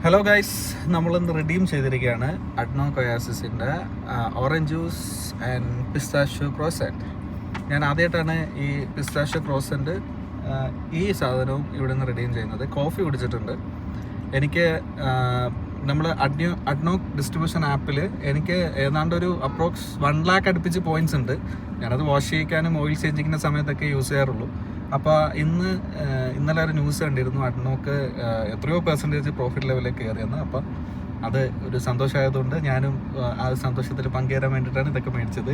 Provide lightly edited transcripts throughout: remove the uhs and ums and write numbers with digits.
Hello guys, നമ്മളിന്ന് redeem ചെയ്തിരിക്കുകയാണ് ADNOC ഒയാസിസിൻ്റെ orange juice and pistachio croissant. ഞാൻ ആദ്യമായിട്ടാണ് ഈ പിസ്താഷ്യോ ക്രോസൻറ്റ് ഈ സാധനവും ഇവിടെ നിന്ന് റിഡീം ചെയ്യുന്നത്. കോഫി കുടിച്ചിട്ടുണ്ട്. എനിക്ക് നമ്മൾ അഡ്നോക്ക് ഡിസ്ട്രിബ്യൂഷൻ ആപ്പിൽ എനിക്ക് ഏതാണ്ട് ഒരു അപ്രോക്സ് 1 lakh അടുപ്പിച്ച് പോയിൻറ്റ്സ് ഉണ്ട്. ഞാനത് വാഷ് ചെയ്യിക്കാനും ഓയിൽ ചേഞ്ചിങ്ങിൻ്റെ സമയത്തൊക്കെ യൂസ് ചെയ്യാറുള്ളൂ. അപ്പോൾ ഇന്നലെ ഒരു ന്യൂസ് കണ്ടിരുന്നു, അഡ്നോക്ക് എത്രയോ പെർസെൻറ്റേജ് പ്രോഫിറ്റ് ലെവലിൽ കയറിയെന്ന്. അപ്പോൾ അത് ഒരു സന്തോഷമായതുകൊണ്ട് ഞാനും ആ സന്തോഷത്തിൽ പങ്കുചേരാൻ വേണ്ടിയിട്ടാണ് ഇതൊക്കെ മേടിച്ചത്.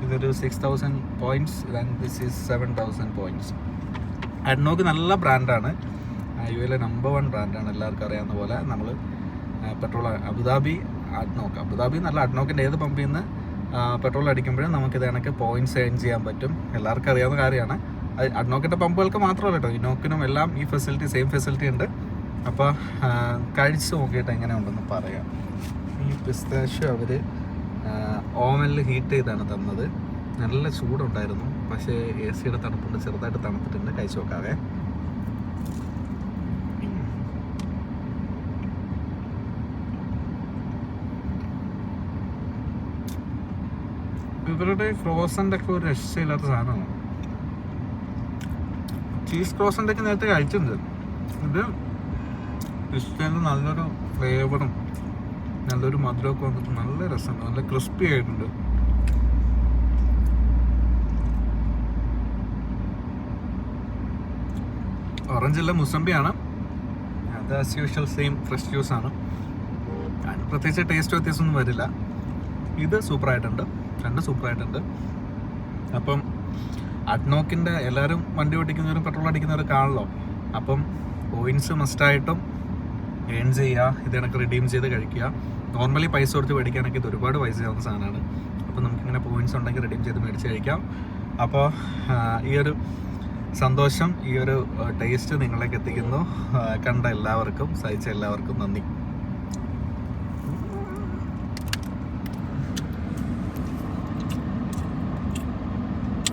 ഇതൊരു 6000 points and this is 7000 points. ADNOC നല്ല ബ്രാൻഡാണ്, യുഎയിലെ നമ്പർ 1 ബ്രാൻഡാണ്. എല്ലാവർക്കും അറിയാവുന്ന പോലെ നമ്മൾ പെട്രോൾ അബുദാബി നല്ല അഡ്നോക്കിൻ്റെ ഏത് പമ്പിൽ നിന്ന് പെട്രോൾ അടിക്കുമ്പോഴും നമുക്കിത് കണക്ക് പോയിൻറ്റ്സ് ഏൺ ചെയ്യാൻ പറ്റും. എല്ലാവർക്കും അറിയാവുന്ന കാര്യമാണ്. അഡ്നോക്കിൻ്റെ പമ്പുകൾക്ക് മാത്രമല്ല കേട്ടോ, ഇനോക്കിനും എല്ലാം ഈ സെയിം ഫെസിലിറ്റി ഉണ്ട്. അപ്പോൾ കഴിച്ച് നോക്കിയിട്ട് എങ്ങനെ ഉണ്ടെന്ന് പറയാം. ഈ പിസ്താഷ്യോ അവർ ഓവനിൽ ഹീറ്റ് ചെയ്താണ് തന്നത്. നല്ല ചൂടുണ്ടായിരുന്നു, പക്ഷേ AC-യുടെ തണുപ്പുണ്ട്, ചെറുതായിട്ട് തണുത്തിട്ടുണ്ട്. കഴിച്ച് നോക്കാവേ. ഇവരുടെ ക്രോസൻ്റ് ഒക്കെ ഒരു രക്ഷയില്ലാത്ത സാധനമാണ്. ചീസ് ക്രോസൻ്റ് ഒക്കെ നേരത്തെ കഴിച്ചിട്ടുണ്ട്. ഇത് പിസ്തയിൽ നല്ലൊരു ഫ്ലേവറും നല്ലൊരു മധുരമൊക്കെ വന്നിട്ട് നല്ല രസമുണ്ട്, നല്ല ക്രിസ്പി ആയിട്ടുണ്ട്. ഓറഞ്ചല്ല, മുസംബിയാണ്. അത് ആസ് യൂഷ്വൽ സെയിം ഫ്രഷ് ജ്യൂസാണ്. അതിന് പ്രത്യേകിച്ച് ടേസ്റ്റ് വ്യത്യാസമൊന്നും വരില്ല. ഇത് സൂപ്പറായിട്ടുണ്ട്, രണ്ട് സൂപ്പറായിട്ടുണ്ട്. അപ്പം അഡ്നോക്കിൻ്റെ എല്ലാവരും വണ്ടി ഓടിക്കുന്നവരും പെട്രോൾ അടിക്കുന്നവരും കാണല്ലോ. അപ്പം പോയിൻറ്റ്സ് മസ്റ്റായിട്ടും ഏൺ ചെയ്യുക, ഇത് കണക്ക് റിഡീം ചെയ്ത് കഴിക്കുക. നോർമലി പൈസ കൊടുത്ത് മേടിക്കാനൊക്കെ ഇത് ഒരുപാട് പൈസ ആവുന്ന സാധനമാണ്. അപ്പോൾ നമുക്കിങ്ങനെ പോയിൻറ്റ്സ് ഉണ്ടെങ്കിൽ റിഡീം ചെയ്ത് മേടിച്ച് കഴിക്കാം. അപ്പോൾ ഈ ഒരു സന്തോഷം, ഈ ഒരു ടേസ്റ്റ് നിങ്ങളിലേക്ക് എത്തിക്കുന്നു. കണ്ട എല്ലാവർക്കും, സഹിച്ച എല്ലാവർക്കും നന്ദി.